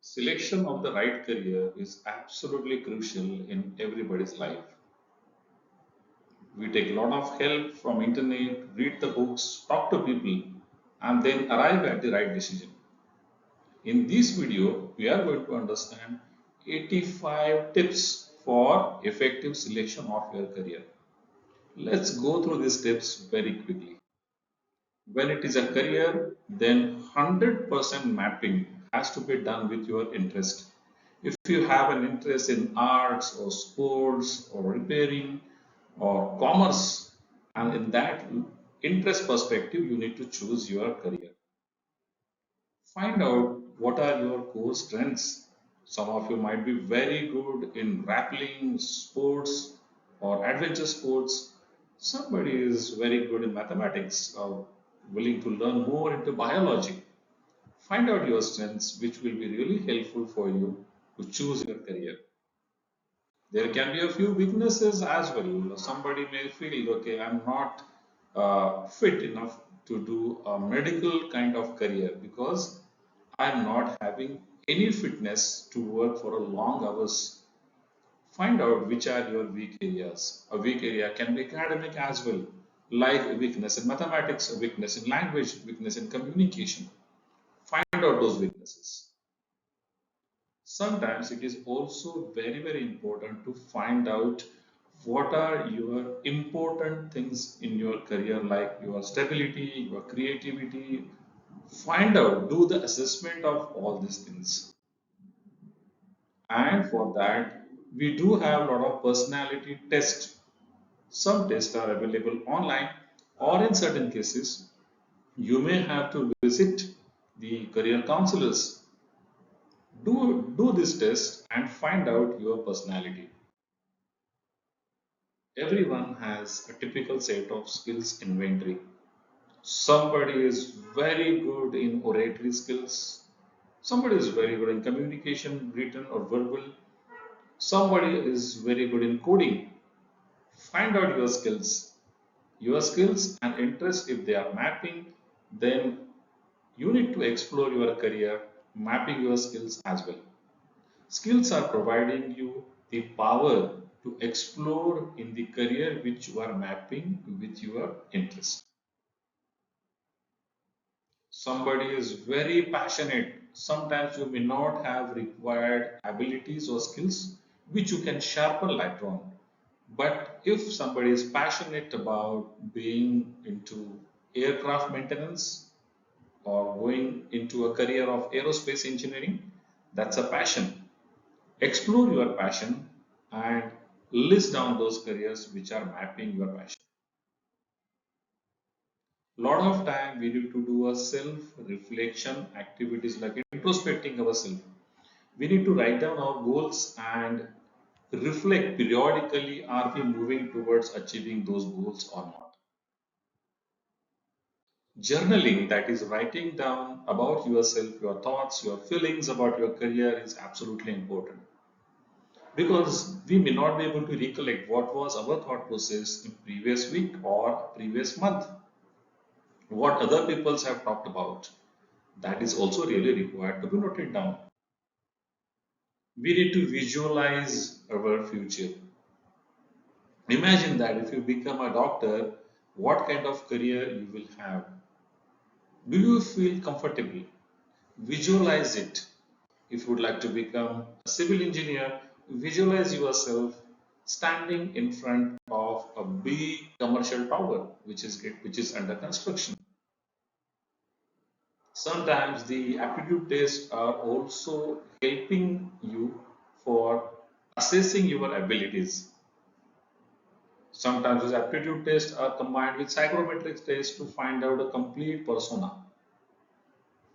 Selection of the right career is absolutely crucial in everybody's life. We take a lot of help from internet, read the books, talk to people, and then arrive at the right decision. In this video, we are going to understand 85 tips for effective selection of your career. Let's go through these tips very quickly. When it is a career, then 100% mapping has to be done with your interest. If you have an interest in arts or sports or repairing or commerce, and in that interest perspective, you need to choose your career. Find out what are your core strengths. Some of you might be very good in rappelling, sports, or adventure sports. Somebody is very good in mathematics or willing to learn more into biology. Find out your strengths, which will be really helpful for you to choose your career. There can be a few weaknesses as well. Somebody may feel, okay, I'm not fit enough to do a medical kind of career because I'm not having any fitness to work for a long hours. Find out which are your weak areas. A weak area can be academic as well, like a weakness in mathematics, a weakness in language, weakness in communication. Find out those weaknesses. Sometimes it is also very important to find out what are your important things in your career, like your stability, your creativity. Find out, do the assessment of all these things. And for that, we do have a lot of personality tests. Some tests are available online, or in certain cases, you may have to visit the career counselors. Do this test and find out your personality. Everyone has a typical set of skills inventory. Somebody is very good in oratory skills. Somebody is very good in communication, written or verbal. Somebody is very good in coding. Find out your skills. Your skills and interests, if they are mapping, then you need to explore your career mapping your skills as well. Skills are providing you the power to explore in the career which you are mapping with your interest. Somebody is very passionate. Sometimes you may not have required abilities or skills which you can sharpen later on. But if somebody is passionate about being into aircraft maintenance or going into a career of aerospace engineering, that's a passion. Explore your passion and list down those careers which are mapping your passion. Lot of time we need to do a self reflection activities like introspecting ourselves. We need to write down our goals and reflect periodically, are we moving towards achieving those goals or not. Journaling, that is writing down about yourself, your thoughts, your feelings about your career, is absolutely important because we may not be able to recollect what was our thought process in previous week or previous month, what other peoples have talked about. That is also really required to be noted down. We need to visualize our future. Imagine that if you become a doctor, what kind of career you will have. Do you feel comfortable? Visualize it. If you would like to become a civil engineer, visualize yourself standing in front of a big commercial tower which is under construction. Sometimes the aptitude tests are also helping you for assessing your abilities. Sometimes these aptitude tests are combined with psychometric tests to find out a complete persona.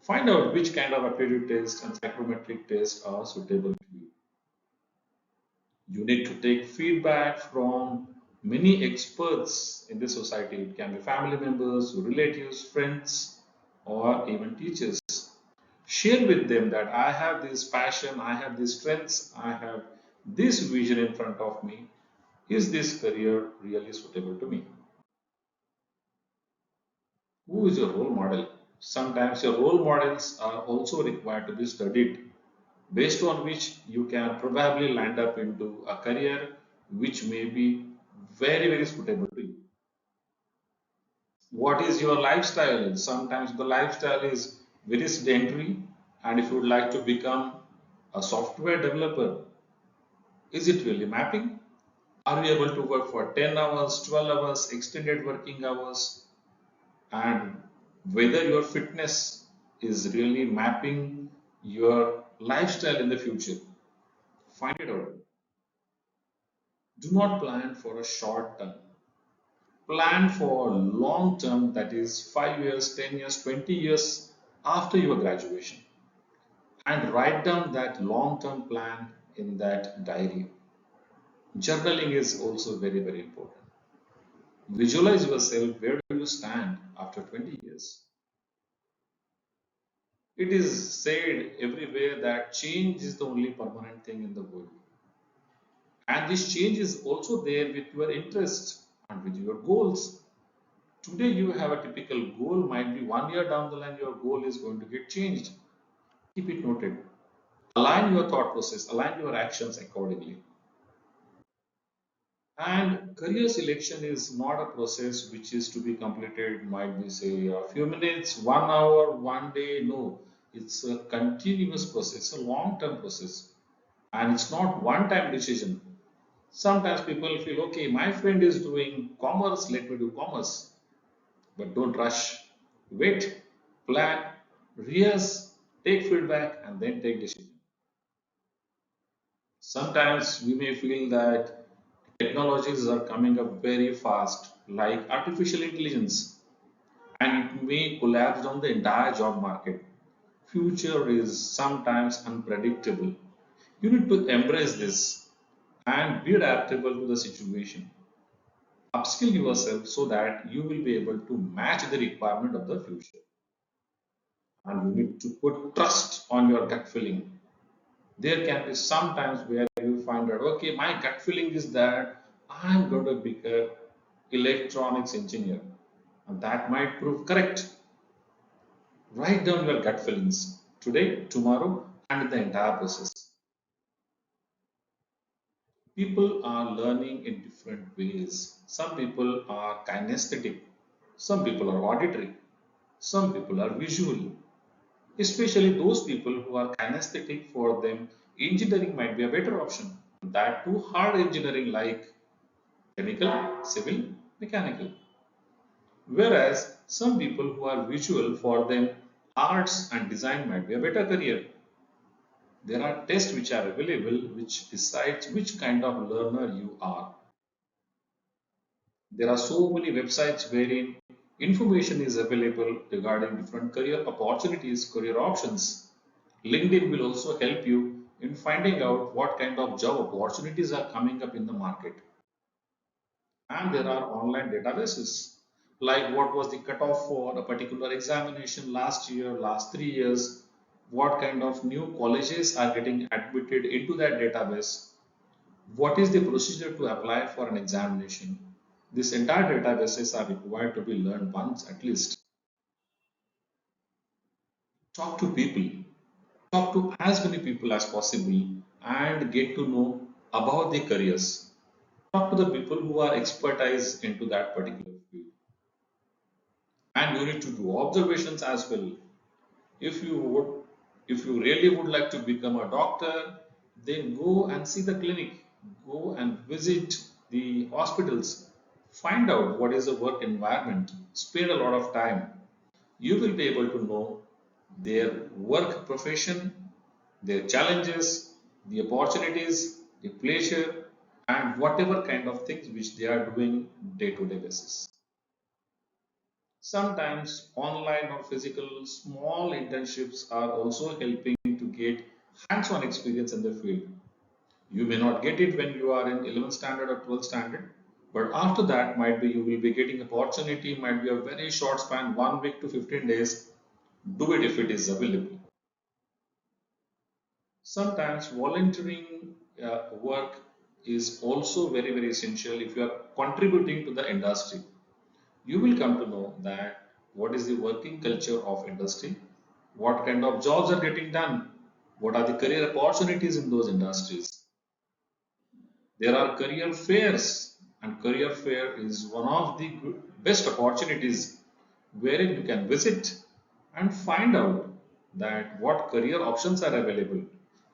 Find out which kind of aptitude test and psychometric tests are suitable to you. You need to take feedback from many experts in the society. It can be family members, relatives, friends, or even teachers. Share with them that I have this passion, I have these strengths, I have this vision in front of me. Is this career really suitable to me? Who is your role model? Sometimes your role models are also required to be studied. based on which you can probably land up into a career which may be very, very suitable to you. What is your lifestyle? Sometimes the lifestyle is very sedentary, and if you would like to become a software developer, is it really mapping? Are you able to work for 10 hours, 12 hours, extended working hours? And whether your fitness is really mapping your lifestyle in the future. Find it out. Do not plan for a short term. Plan for long term, that is 5 years, 10 years, 20 years after your graduation. And write down that long term plan in that diary. Journaling is also very, very important. Visualize yourself, where do you stand after 20 years? It is said everywhere that change is the only permanent thing in the world. And this change is also there with your interests and with your goals. Today you have a typical goal, might be 1 year down the line, your goal is going to get changed. Keep it noted. Align your thought process, align your actions accordingly. And career selection is not a process which is to be completed, might be say a few minutes, 1 hour, 1 day. No, it's a continuous process, a long term process. And it's not one time decision. Sometimes people feel, okay, my friend is doing commerce, let me do commerce. But don't rush. Wait, plan, rehearse, take feedback, and then take decision. Sometimes we may feel that technologies are coming up very fast, like artificial intelligence, and it may collapse on the entire job market. Future is sometimes unpredictable. You need to embrace this and be adaptable to the situation. Upskill yourself so that you will be able to match the requirement of the future. And you need to put trust on your gut feeling. There can be some times where you find out, okay, my gut feeling is that I'm going to become electronics engineer, and that might prove correct. Write down your gut feelings today, tomorrow, and the entire process. People are learning in different ways. Some people are kinesthetic, some people are auditory, some people are visual. Especially those people who are kinesthetic, for them, engineering might be a better option. That too, hard engineering like chemical, civil, mechanical. Whereas some people who are visual, for them, arts and design might be a better career. There are tests which are available which decides which kind of learner you are. There are so many websites wherein information is available regarding different career opportunities, career options. LinkedIn will also help you in finding out what kind of job opportunities are coming up in the market. And there are online databases like what was the cutoff for a particular examination last year, last 3 years, what kind of new colleges are getting admitted into that database, what is the procedure to apply for an examination. This entire databases are required to be learned once at least. Talk to people, talk to as many people as possible and get to know about the careers. Talk to the people who are expertise into that particular field. And you need to do observations as well. If you would, if you really would like to become a doctor, then go and see the clinic, go and visit the hospitals, find out what is the work environment, spend a lot of time. You will be able to know their work profession, their challenges, the opportunities, the pleasure, and whatever kind of things which they are doing day to day basis. Sometimes online or physical small internships are also helping to get hands-on experience in the field. You may not get it when you are in 11th standard or 12th standard, but after that might be you will be getting opportunity, might be a very short span, 1 week to 15 days. Do it if it is available. Sometimes volunteering work is also very, very essential if you are contributing to the industry. You will come to know that what is the working culture of industry, what kind of jobs are getting done, What are the career opportunities in those industries? There are career fairs, and career fair is one of the best opportunities wherein you can visit and find out that what career options are available.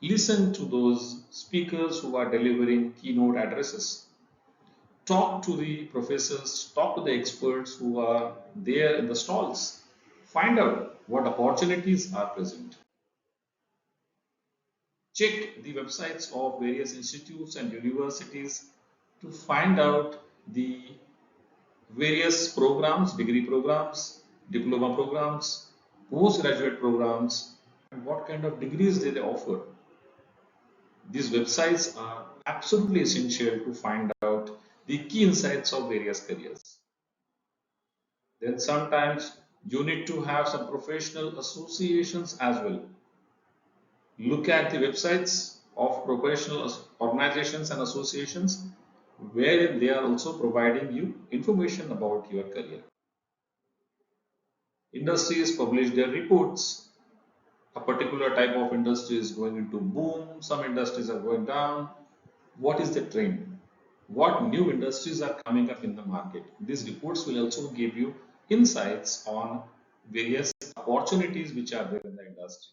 Listen to those speakers who are delivering keynote addresses. Talk to the professors, talk to the experts who are there in the stalls. Find out what opportunities are present. Check the websites of various institutes and universities to find out the various programs, degree programs, diploma programs, postgraduate programs, and what kind of degrees they offer. These websites are absolutely essential to find out the key insights of various careers. Then sometimes you need to have some professional associations as well. Look at the websites of professional organizations and associations where they are also providing you information about your career. Industries publish their reports. A particular type of industry is going into boom, some industries are going down. What is the trend? What new industries are coming up in the market? These reports will also give you insights on various opportunities which are there in the industry.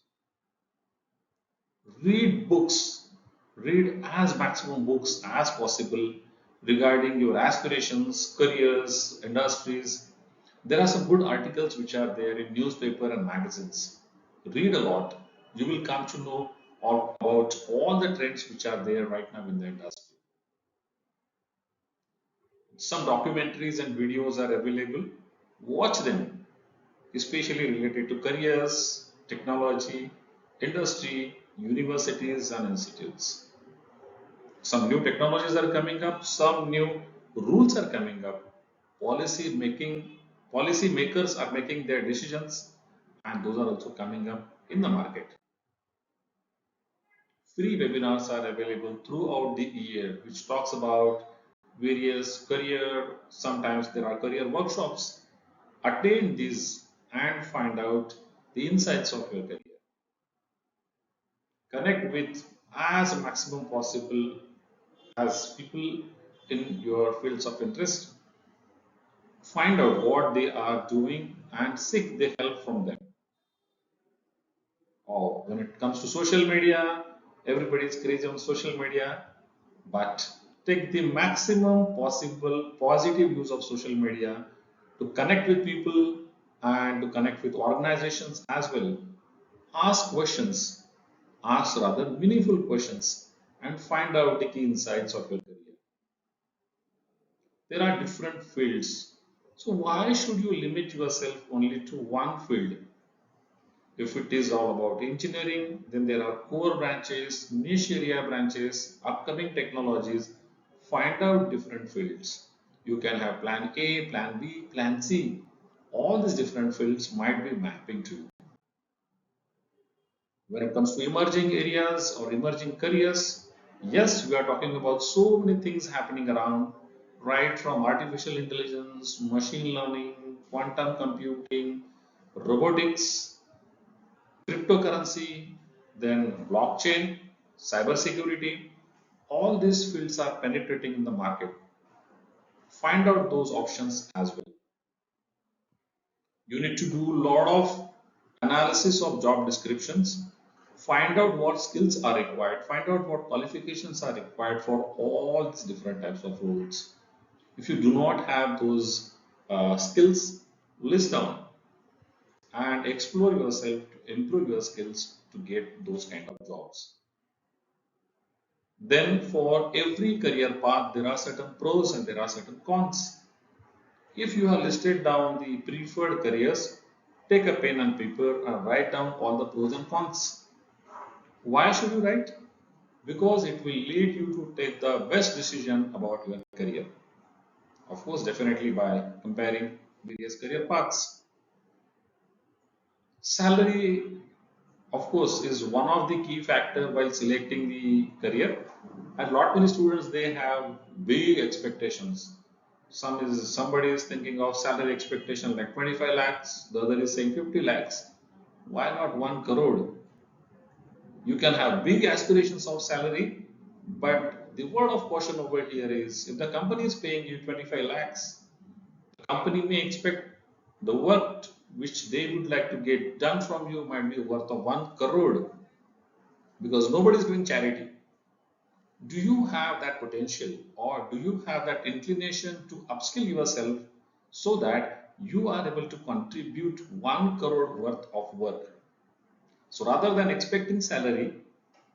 Read books, read as maximum books as possible regarding your aspirations, careers, industries. There are some good articles which are there in newspaper and magazines. Read a lot. You will come to know all about all the trends which are there right now in the industry. Some documentaries and videos are available. Watch them, especially related to careers, technology, industry, universities, and institutes. Some new technologies are coming up, some new rules are coming up. Policy making, policy makers are making their decisions, and those are also coming up in the market. Free webinars are available throughout the year, which talks about various career, sometimes there are career workshops. Attend these and find out the insights of your career. Connect with as maximum possible as people in your fields of interest. Find out what they are doing and seek the help from them. Or when it comes to social media, everybody is crazy on social media, but take the maximum possible positive use of social media to connect with people and to connect with organizations as well. Ask questions, ask rather meaningful questions, and find out the key insights of your career. There are different fields. So why should you limit yourself only to one field? If it is all about engineering, then there are core branches, niche area branches, upcoming technologies. Find out different fields. You can have plan A, plan B, plan C. All these different fields might be mapping to you. When it comes to emerging areas or emerging careers, yes, we are talking about so many things happening around, right from artificial intelligence, machine learning, quantum computing, robotics, cryptocurrency, then blockchain, cybersecurity. All these fields are penetrating in the market. Find out those options as well. You need to do a lot of analysis of job descriptions. Find out what skills are required. Find out what qualifications are required for all these different types of roles. If you do not have those skills, list down and explore yourself to improve your skills to get those kind of jobs. Then for every career path, there are certain pros and there are certain cons. If you have listed down the preferred careers, take a pen and paper and write down all the pros and cons. Why should you write? Because it will lead you to take the best decision about your career. Of course, definitely by comparing various career paths. Salary, of course, is one of the key factor while selecting the career. And lot many students they have big expectations. Somebody is thinking of salary expectation like 25 lakhs, the other is saying 50 lakhs. Why not 1 crore? You can have big aspirations of salary, but the word of caution over here is if the company is paying you 25 lakhs, the company may expect the work which they would like to get done from you might be worth of 1 crore because nobody is doing charity. Do you have that potential or do you have that inclination to upskill yourself so that you are able to contribute 1 crore worth of work? So rather than expecting salary,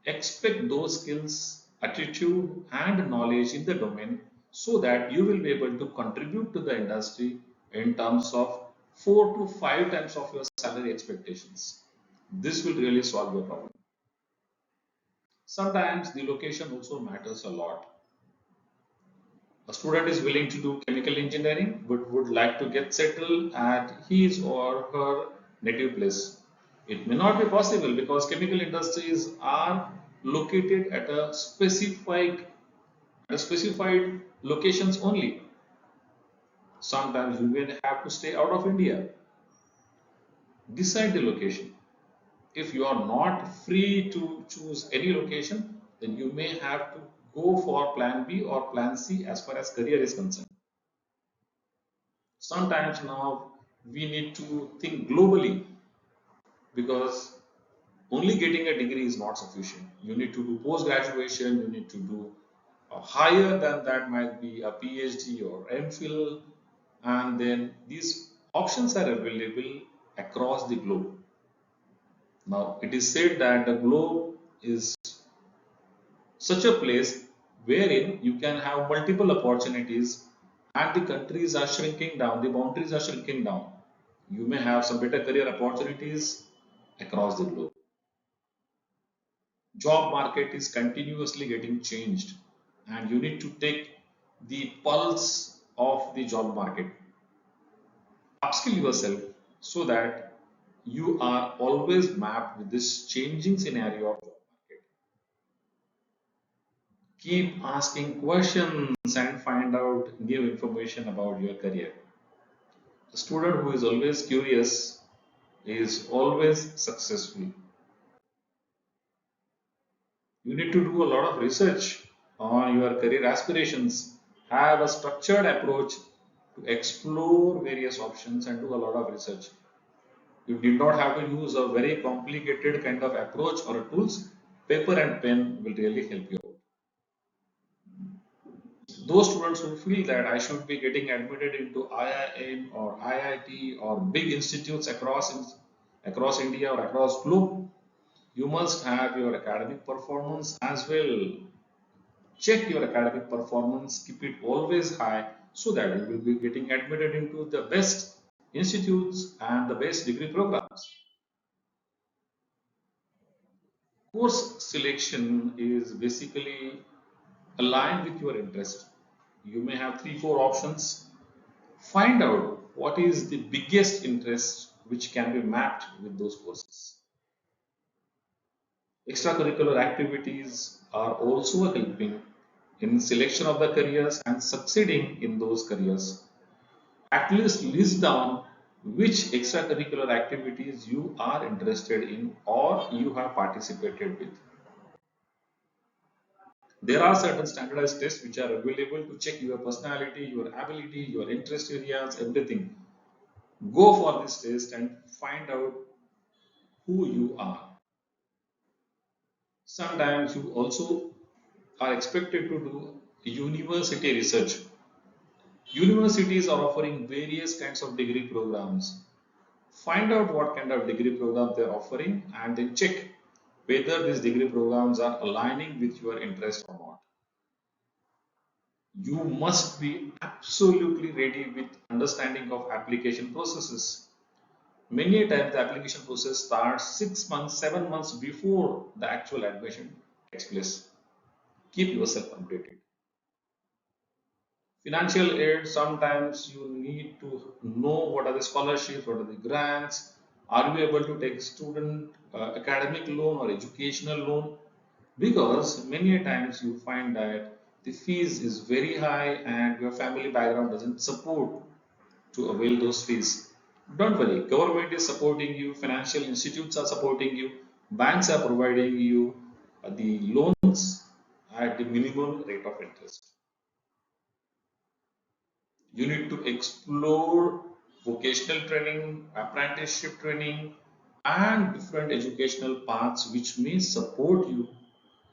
expect those skills, attitude, and knowledge in the domain so that you will be able to contribute to the industry in terms of 4 to 5 times of your salary expectations. This will really solve your problem. Sometimes the location also matters a lot. A student is willing to do chemical engineering but would like to get settled at his or her native place. It may not be possible because chemical industries are located at specified locations only. Sometimes you may have to stay out of India. Decide the location. If you are not free to choose any location, then you may have to go for plan B or plan C as far as career is concerned. Sometimes now we need to think globally because only getting a degree is not sufficient. You need to do post graduation, you need to do higher than that, might be a PhD or MPhil, and then these options are available across the globe. Now, it is said that the globe is such a place wherein you can have multiple opportunities and the countries are shrinking down, the boundaries are shrinking down. You may have some better career opportunities across the globe. Job market is continuously getting changed and you need to take the pulse of the job market. Upskill yourself so that you are always mapped with this changing scenario of job market. Keep asking questions and find out new information about your career. A student who is always curious is always successful. You need to do a lot of research on your career aspirations, have a structured approach to explore various options and do a lot of research. You did not have to use a very complicated kind of approach or tools. Paper and pen will really help you out. Those students who feel that I should be getting admitted into IIM or IIT or big institutes across India or across globe, you must have your academic performance as well. Check your academic performance, keep it always high so that you will be getting admitted into the best institutes and the best degree programs. Course selection is basically aligned with your interest. You may have 3 4 options. Find out what is the biggest interest which can be mapped with those courses. Extracurricular activities are also helping in selection of the careers and succeeding in those careers. At least list down which extracurricular activities you are interested in or you have participated with. There are certain standardized tests which are available to check your personality, your ability, your interest areas, everything. Go for this test and find out who you are. Sometimes you also are expected to do university research. Universities are offering various kinds of degree programs. Find out what kind of degree program they are offering and then check whether these degree programs are aligning with your interest or not. You must be absolutely ready with understanding of application processes. Many times the application process starts 6 months, 7 months before the actual admission takes place. Keep yourself updated. Financial aid, sometimes you need to know what are the scholarships, what are the grants, are you able to take student academic loan or educational loan, because many times you find that the fees is very high and your family background doesn't support to avail those fees. Don't worry, government is supporting you, financial institutes are supporting you, Banks are providing you the loans at the minimum rate of interest. You need to explore vocational training, apprenticeship training, and different educational paths which may support you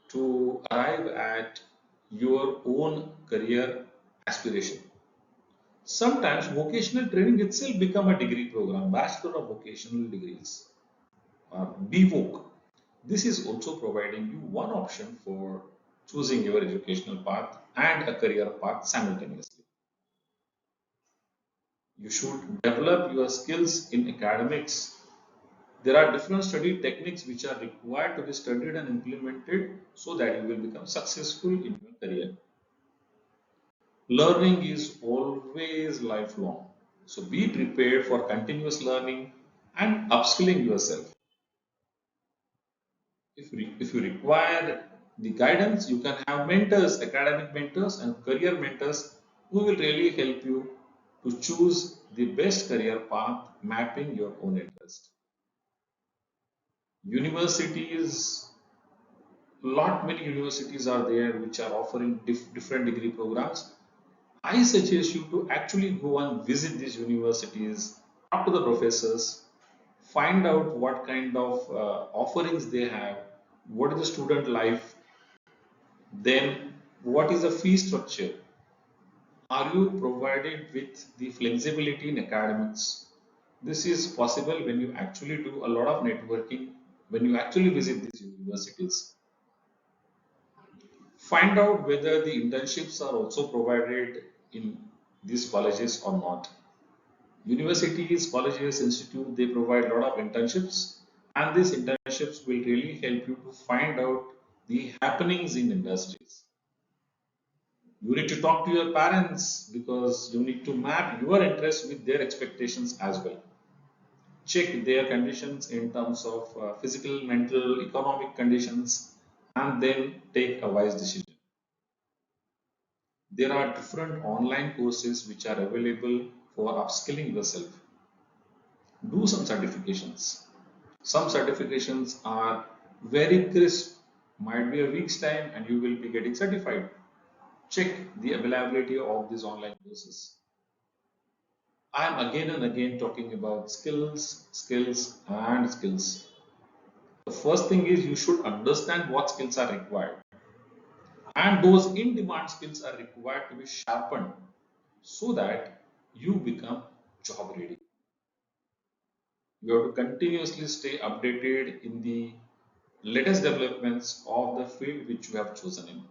to arrive at your own career aspiration. Sometimes vocational training itself become a degree program, Bachelor of Vocational Degrees, BVOC. This is also providing you one option for choosing your educational path and a career path simultaneously. You should develop your skills in academics. There are different study techniques which are required to be studied and implemented so that you will become successful in your career. Learning is always lifelong. So be prepared for continuous learning and upskilling yourself. If you require the guidance, you can have mentors, academic mentors and career mentors who will really help you to choose the best career path mapping your own interest. Universities, lot many universities are there which are offering different degree programs. I suggest you to actually go and visit these universities, talk to the professors, find out what kind of offerings they have, what is the student life, then what is the fee structure, are you provided with the flexibility in academics. This is possible when you actually do a lot of networking, when you actually visit these universities. Find out whether the internships are also provided in these colleges or not. Universities, colleges, institute, they provide a lot of internships, and these internships will really help you to find out the happenings in industries. You need to talk to your parents because you need to map your interests with their expectations as well. Check their conditions in terms of physical, mental, economic conditions, and then take a wise decision. There are different online courses which are available for upskilling yourself. Do some certifications. Some certifications are very crisp, might be a week's time and you will be getting certified. Check the availability of these online courses. I am again and again talking about skills, skills, and skills. The first thing is you should understand what skills are required, and those in demand skills are required to be sharpened so that you become job ready. You have to continuously stay updated in the latest developments of the field which you have chosen in.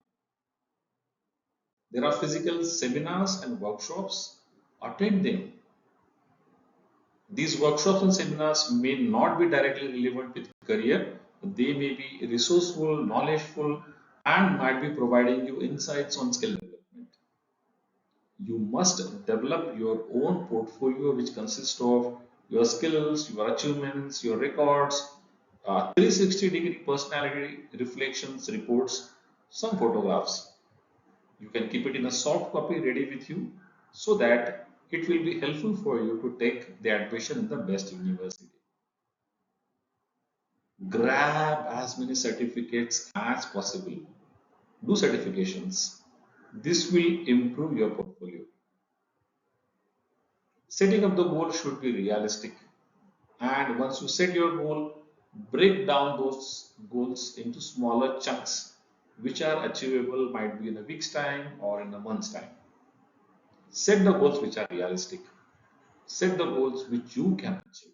There are physical seminars and workshops. Attend them. These workshops and seminars may not be directly relevant with career, but they may be resourceful, knowledgeful, and might be providing you insights on skill development. You must develop your own portfolio, which consists of your skills, your achievements, your records, 360-degree personality reflections, reports, some photographs. You can keep it in a soft copy ready with you so that it will be helpful for you to take the admission in the best university. Grab as many certificates as possible. Do certifications. This will improve your portfolio. Setting up the goal should be realistic. And once you set your goal, break down those goals into smaller chunks which are achievable, might be in a week's time or in a month's time. Set the goals which are realistic. Set the goals which you can achieve.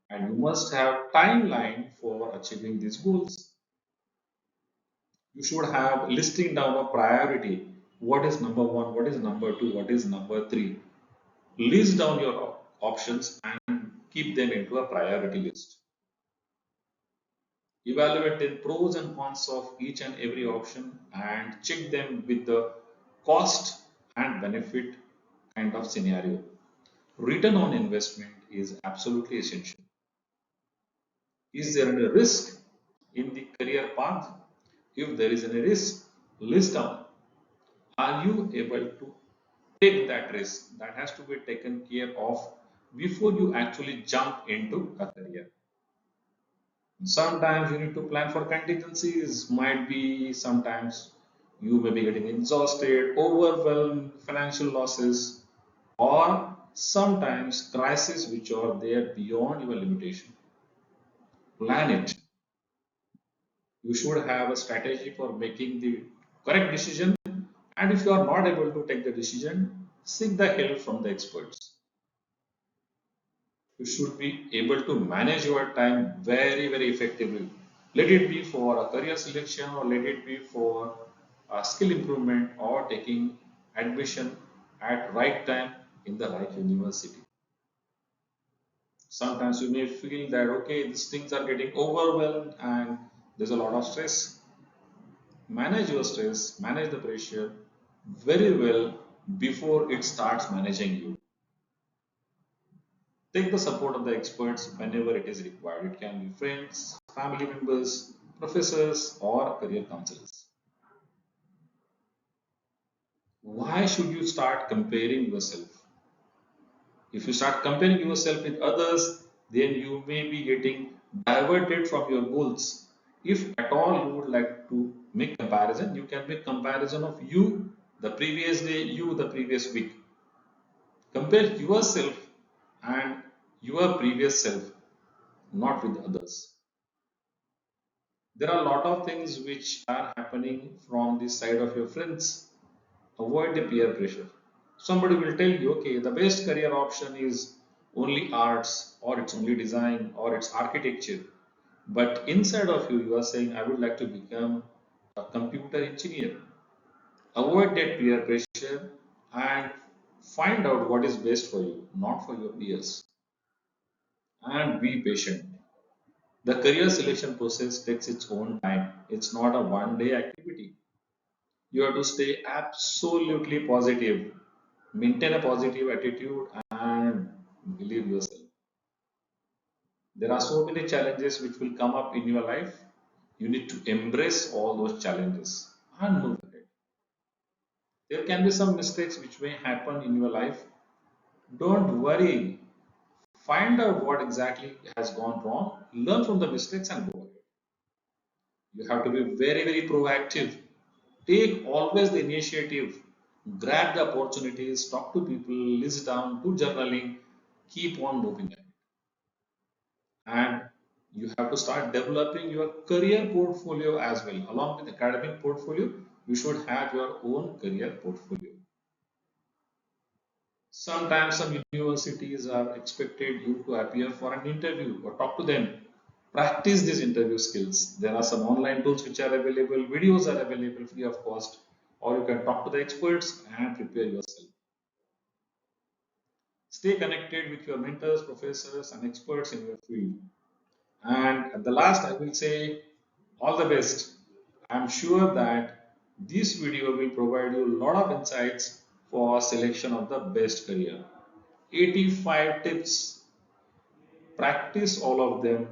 And you must have timeline for achieving these goals. You should have listing down a priority. What is number one? What is number two? What is number three? List down your options and keep them into a priority list. Evaluate the pros and cons of each and every option and check them with the cost and benefit kind of scenario. Return on investment is absolutely essential. Is there any risk in the career path? If there is any risk, list down. Are you able to take that risk? That has to be taken care of before you actually jump into a career. Sometimes you need to plan for contingencies, might be sometimes you may be getting exhausted, overwhelmed, financial losses, or sometimes crises which are there beyond your limitation. Plan it. You should have a strategy for making the correct decision, and if you are not able to take the decision, seek the help from the experts. You should be able to manage your time very, very effectively. Let it be for a career selection, or let it be for a skill improvement, or taking admission at right time in the right university. Sometimes you may feel that okay, these things are getting overwhelmed and there's a lot of stress. Manage your stress, manage the pressure very well before it starts managing you. Take the support of the experts whenever it is required. It can be friends, family members, professors, or career counselors. Why should you start comparing yourself? If you start comparing yourself with others, then you may be getting diverted from your goals. If at all you would like to make comparison, you can make comparison of you the previous day, you the previous week. Compare yourself and your previous self, not with others. There are a lot of things which are happening from the side of your friends. Avoid the peer pressure. Somebody will tell you, okay, the best career option is only arts, or it's only design, or it's architecture. But inside of you, you are saying, I would like to become a computer engineer. Avoid that peer pressure and find out what is best for you, not for your peers. And be patient. The career selection process takes its own time. It's not a one day activity. You have to stay absolutely positive, maintain a positive attitude, and believe yourself. There are so many challenges which will come up in your life. You need to embrace all those challenges and move ahead. There can be some mistakes which may happen in your life. Don't worry. Find out what exactly has gone wrong, learn from the mistakes, and go ahead. You have to be very, very proactive. Take always the initiative. Grab the opportunities, talk to people, list down, do journaling, keep on moving ahead. And you have to start developing your career portfolio as well. Along with academic portfolio, you should have your own career portfolio. Sometimes some universities are expected you to appear for an interview or talk to them. Practice these interview skills. There are some online tools which are available, videos are available free of cost, or you can talk to the experts and prepare yourself. Stay connected with your mentors, professors, and experts in your field. And at the last, I will say all the best. I'm sure that this video will provide you a lot of insights for selection of the best career. 85 tips, practice all of them,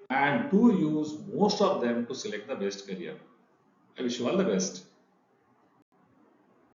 and do use most of them to select the best career. I wish you all the best.